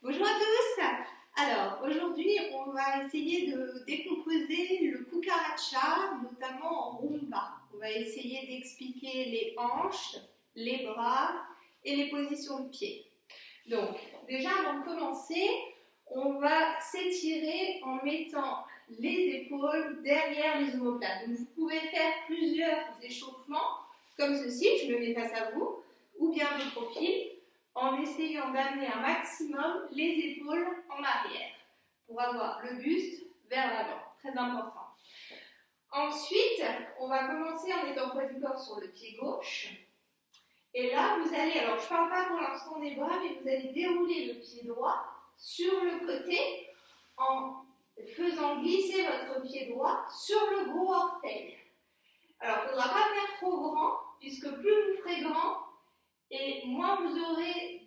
Bonjour à tous. Alors aujourd'hui on va essayer de décomposer le cucaracha, notamment en rumba. On va essayer d'expliquer les hanches, les bras et les positions de pied. Donc déjà avant de commencer, on va s'étirer en mettant les épaules derrière les omoplates. Donc vous pouvez faire plusieurs échauffements comme ceci, je me mets face à vous, ou bien de profil, en essayant d'amener un maximum les épaules en arrière pour avoir le buste vers l'avant, très important. Ensuite, on va commencer en étant poids du corps sur le pied gauche. Et là, vous allez, alors je ne parle pas pour l'instant des bras, mais vous allez dérouler le pied droit sur le côté en faisant glisser votre pied droit sur le gros orteil. Alors, il ne faudra pas faire trop grand, puisque plus vous ferez grand, et moins vous aurez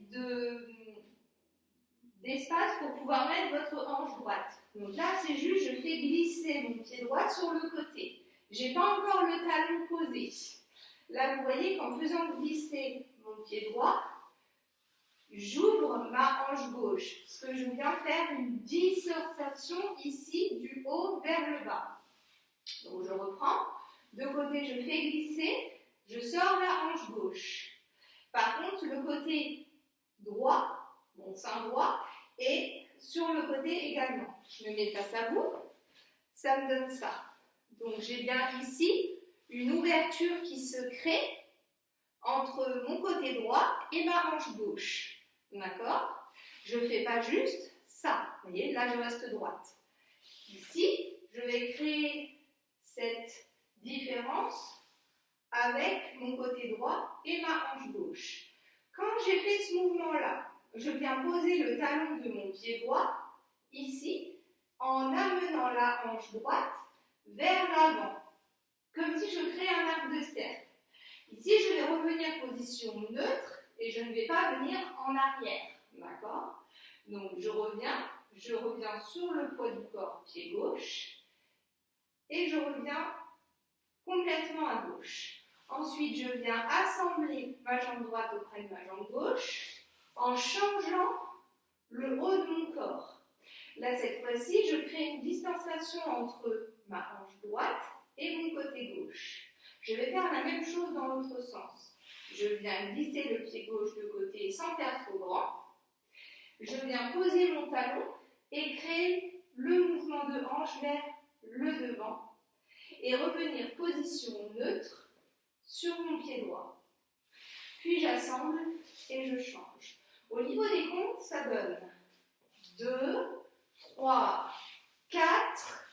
d'espace pour pouvoir mettre votre hanche droite. Donc là, c'est juste, je fais glisser mon pied droit sur le côté. Je n'ai pas encore le talon posé. Là, vous voyez qu'en faisant glisser mon pied droit, j'ouvre ma hanche gauche, parce que je viens faire une dislocation ici du haut vers le bas. Donc je reprends. De côté, je fais glisser, je sors la hanche gauche. Par contre, le côté droit, mon sein droit, est sur le côté également. Je me mets face à vous, ça me donne ça. Donc j'ai bien ici une ouverture qui se crée entre mon côté droit et ma hanche gauche. D'accord? Je ne fais pas juste ça. Vous voyez, là je reste droite. Ici, je vais créer cette différence avec mon côté droit et ma hanche gauche. Quand j'ai fait ce mouvement-là, je viens poser le talon de mon pied droit, ici, en amenant la hanche droite vers l'avant, comme si je crée un arc de cercle. Ici, je vais revenir position neutre et je ne vais pas venir en arrière. D'accord? Donc, je reviens sur le poids du corps, pied gauche, et je reviens complètement à gauche. Ensuite, je viens assembler ma jambe droite auprès de ma jambe gauche en changeant le haut de mon corps. Là, cette fois-ci, je crée une distanciation entre ma hanche droite et mon côté gauche. Je vais faire la même chose dans l'autre sens. Je viens glisser le pied gauche de côté sans faire trop grand. Je viens poser mon talon et créer le mouvement de hanche vers le devant et revenir position neutre sur mon pied droit. Puis j'assemble et je change. Au niveau des comptes, ça donne 2, 3, 4,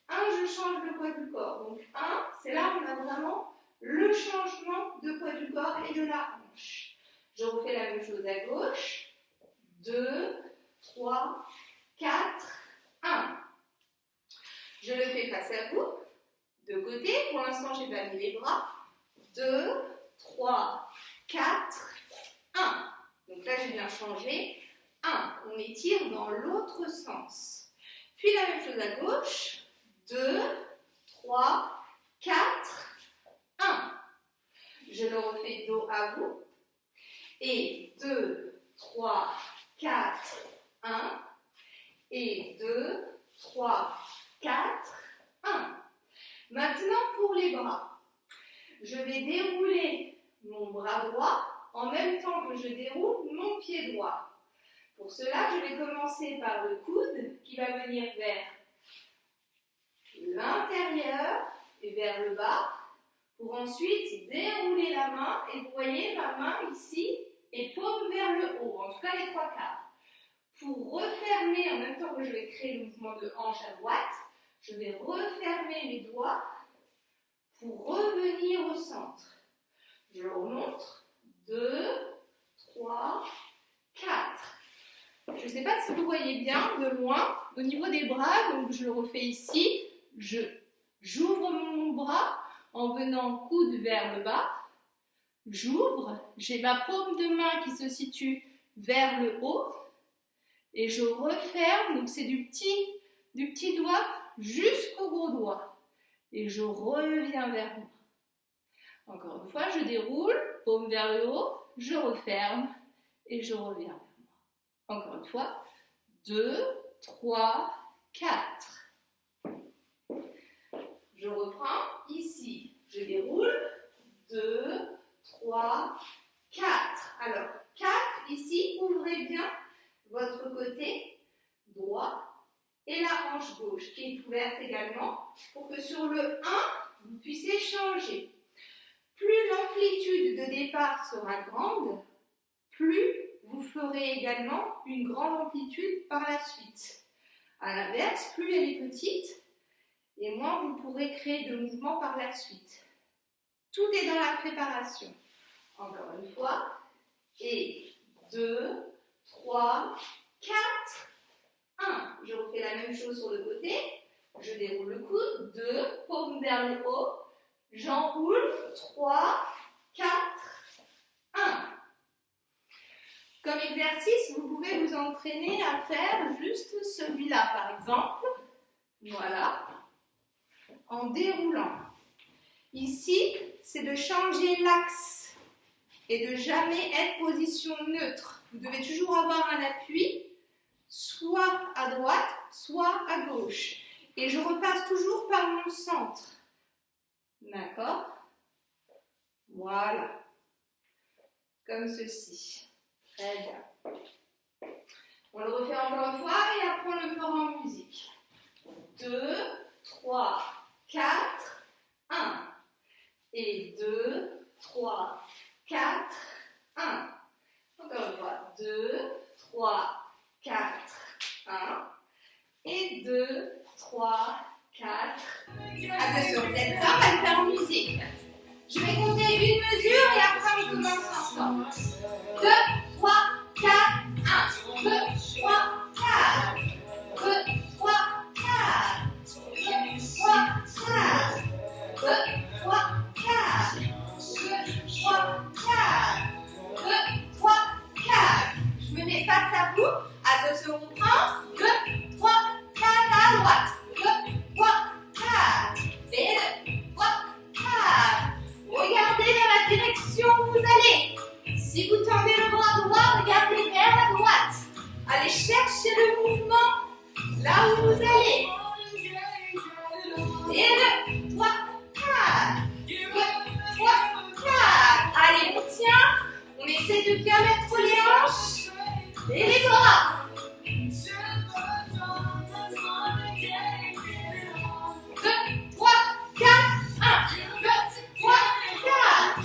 1, je change le poids du corps. Donc 1, c'est là où on a vraiment le changement de poids du corps et de la hanche. Je refais la même chose à gauche. 2, 3, 4, 1. Je le fais face à vous. De côté, pour l'instant, j'ai pas mis les bras. 2, 3, 4, 1. Donc là, je viens changer. 1. On étire dans l'autre sens. Puis la même chose à gauche. 2, 3, 4, 1. Je le refais dos à vous. Et 2, 3, 4, 1. Et 2, 3, 4, 1. Maintenant, pour les bras, je vais dérouler mon bras droit en même temps que je déroule mon pied droit. Pour cela, je vais commencer par le coude qui va venir vers l'intérieur et vers le bas pour ensuite dérouler la main. Et vous voyez, ma main ici est paume vers le haut, en tout cas les 3 quarts. Pour refermer, en même temps que je vais créer le mouvement de hanche à droite, je vais refermer mes doigts pour revenir au centre. Je remonte. 2, 3, 4. Je ne sais pas si vous voyez bien de loin, au niveau des bras, donc je le refais ici. J'ouvre mon bras en venant coude vers le bas. J'ouvre, j'ai ma paume de main qui se situe vers le haut. Et je referme, donc c'est du petit doigt jusqu'au gros doigt. Et je reviens vers moi. Encore une fois, je déroule, paume vers le haut, je referme et je reviens vers moi. Encore une fois, 2, 3, 4. Je reprends. Ici, je déroule. 2, 3, 4. Alors, 4, ici, ouvrez bien votre côté droit et la hanche gauche qui est ouverte également pour que sur le 1, vous puissiez changer. Plus l'amplitude de départ sera grande, plus vous ferez également une grande amplitude par la suite. A l'inverse, plus elle est petite, et moins vous pourrez créer de mouvements par la suite. Tout est dans la préparation. Encore une fois. Et 2, 3, 4, 1. Je refais la même chose sur le côté. Je déroule le coude. 2, paume vers le haut. J'enroule. 3, 4, 1. Comme exercice, vous pouvez vous entraîner à faire juste celui-là, par exemple. Voilà. En déroulant. Ici, c'est de changer l'axe et de jamais être position neutre. Vous devez toujours avoir un appui, soit à droite, soit à gauche. Et je repasse toujours par mon centre. D'accord? Voilà. Comme ceci. Très bien. On le refait encore une fois et après on le fera en musique. 2, 3, 4, 1. Et 2, 3, 4, 1. Encore une fois. 2, 3, 4, 1. Et 2, 3, 4. Attention, vous êtes prêts? On va le faire en musique. Je vais compter une mesure et après on commence ensemble. 2, 3, 4, 1. 2, 3, 4. 2, 3, 4. 2, 3, 4. 2, 3, 4. 2, 3, 4. 2, 3, 4. Je me mets face à vous. Attention, on prend. 2, 3, 4 à droite. 2, 3, 4. Et 2, 3, 4. Regardez dans la direction où vous allez. Si vous tendez le bras droit, regardez vers la droite. Allez chercher le mouvement là où vous allez. Et 2, 3, 4. 2, 3, 4. Allez, on tient. On essaie de bien mettre les hanches et les bras. 2, 3, 4. 1, 2, 3, 4.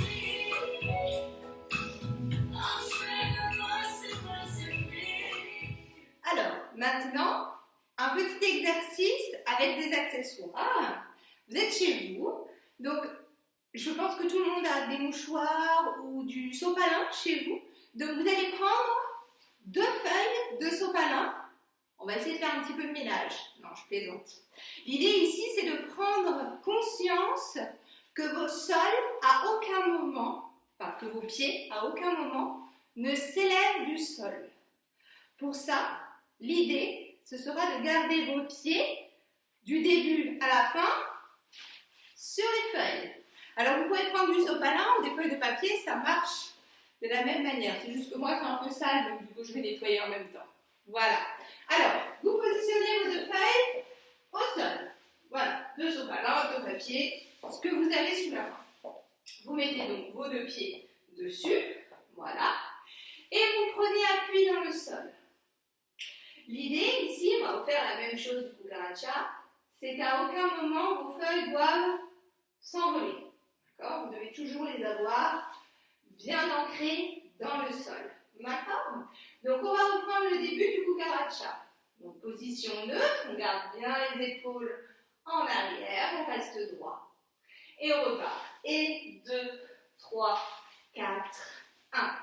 Alors, maintenant, un petit exercice avec des accessoires. Vous êtes chez vous, donc je pense que tout le monde a des mouchoirs ou du sopalin chez vous. Donc vous allez prendre 2 feuilles de sopalin. On va essayer de faire un petit peu de ménage. Non, je plaisante. L'idée ici, c'est de prendre conscience que vos sols, à aucun moment, enfin que vos pieds, à aucun moment, ne s'élèvent du sol. Pour ça, l'idée, ce sera de garder vos pieds du début à la fin sur les feuilles. Alors, vous pouvez prendre du sopalin ou des feuilles de papier, ça marche de la même manière. C'est juste que moi, c'est un peu sale, donc du coup, je vais nettoyer en même temps. Voilà. Alors, vous positionnez vos 2 feuilles au sol. Voilà, 2 sopalins, 2 papiers, ce que vous avez sous la main. Vous mettez donc vos 2 pieds dessus. Voilà. Et vous prenez appui dans le sol. L'idée ici, on va vous faire la même chose du Kukaracha, c'est qu'à aucun moment vos feuilles doivent s'envoler. D'accord? Vous devez toujours les avoir bien ancrées dans le sol. D'accord? Donc on va reprendre le début du Kukaracha. Donc position neutre, on garde bien les épaules en arrière, on reste droit. Et on repart. Et 2, 3, 4, 1.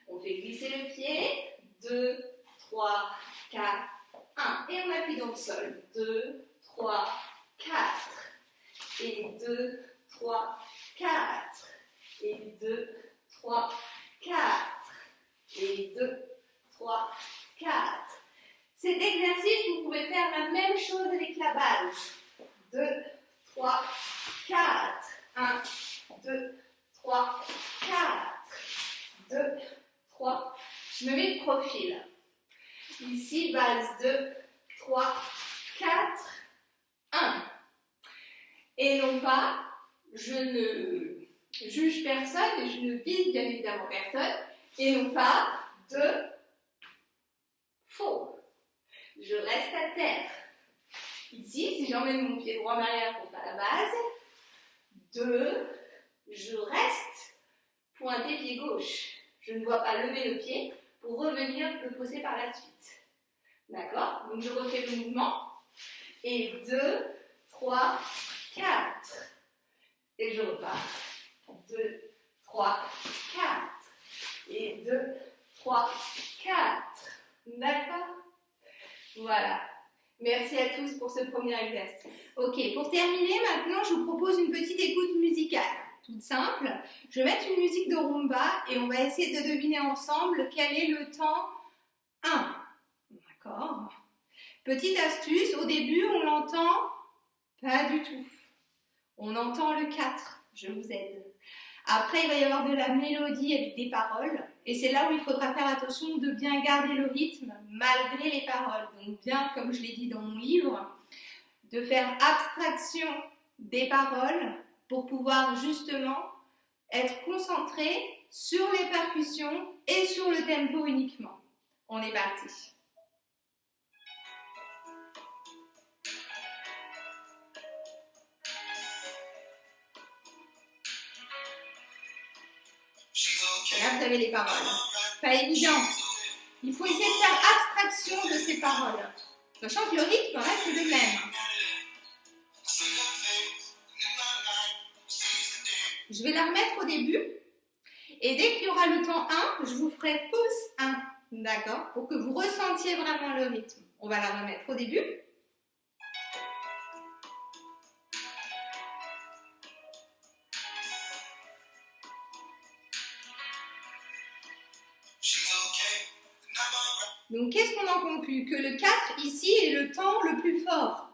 On fait glisser le pied. 2, 3, 4, 1. Et on appuie dans le sol. 2, 3, 4. Et 2, 3, 4. Et 2, 3, 4. Et 2, 3, 4. Cet exercice, vous pouvez faire la même chose avec la base. 2, 3, 4. 1, 2, 3, 4. 2, 3. Je me mets de profil. Ici, base 2, 3, 4, 1. Et non pas, je ne juge personne et je ne vise bien évidemment personne. Et non pas, 2, faux. Je reste à terre. Ici, si j'emmène mon pied droit en arrière pour faire la base, 2, je reste pointé pied gauche. Je ne dois pas lever le pied pour revenir le poser par la suite. D'accord? Donc je refais le mouvement. Et 2, 3, 4. Et je repars. 2, 3, 4. Et 2, 3, 4. D'accord? Voilà. Merci à tous pour ce premier exercice. Ok, pour terminer, maintenant, je vous propose une petite écoute musicale. Toute simple. Je vais mettre une musique de rumba et on va essayer de deviner ensemble quel est le temps 1. D'accord? Petite astuce, au début, on l'entend pas du tout. On entend le 4. Je vous aide. Après, il va y avoir de la mélodie avec des paroles. Et c'est là où il faudra faire attention de bien garder le rythme malgré les paroles. Donc bien, comme je l'ai dit dans mon livre, de faire abstraction des paroles pour pouvoir justement être concentré sur les percussions et sur le tempo uniquement. On est parti. Là, vous avez les paroles. Pas évident. Il faut essayer de faire abstraction de ces paroles. Sachant que le rythme reste le même. Je vais la remettre au début. Et dès qu'il y aura le temps 1, je vous ferai pause 1. D'accord? Pour que vous ressentiez vraiment le rythme. On va la remettre au début. Donc, qu'est-ce qu'on en conclut? Que le 4, ici, est le temps le plus fort.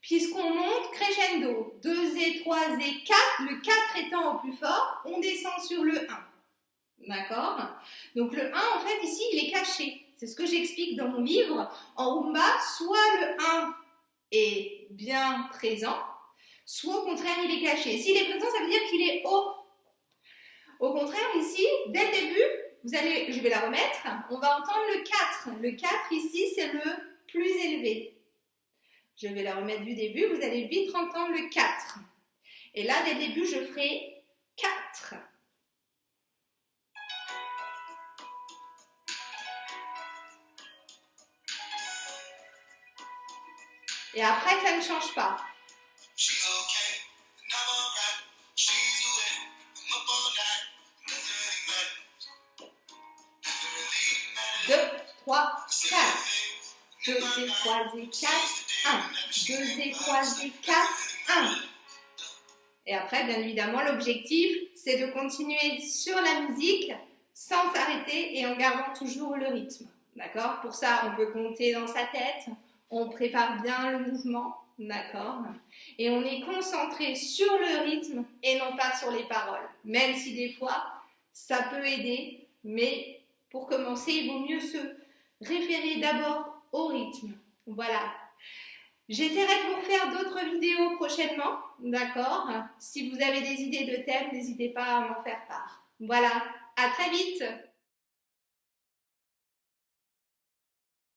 Puisqu'on monte crescendo. 2 et 3 et 4, le 4 étant au plus fort, on descend sur le 1. D'accord? Donc, le 1, en fait, ici, il est caché. C'est ce que j'explique dans mon livre. En rumba, soit le 1 est bien présent, soit au contraire, il est caché. S'il est présent, ça veut dire qu'il est haut. Au contraire, ici, dès le début, je vais la remettre, on va entendre le 4. Le 4 ici, c'est le plus élevé. Je vais la remettre du début, vous allez vite entendre le 4. Et là, dès le début, je ferai 4. Et après, ça ne change pas. 2, 3, 4. 2 et 3 et 4, 1. 2 et 3 et 4, 1. Et après, bien évidemment, l'objectif, c'est de continuer sur la musique sans s'arrêter et en gardant toujours le rythme. D'accord? Pour ça, on peut compter dans sa tête, on prépare bien le mouvement, d'accord? Et on est concentré sur le rythme et non pas sur les paroles. Même si des fois, ça peut aider, mais pour commencer, il vaut mieux se référer d'abord au rythme. Voilà. J'essaierai de vous faire d'autres vidéos prochainement, d'accord? Si vous avez des idées de thèmes, n'hésitez pas à m'en faire part. Voilà, à très vite!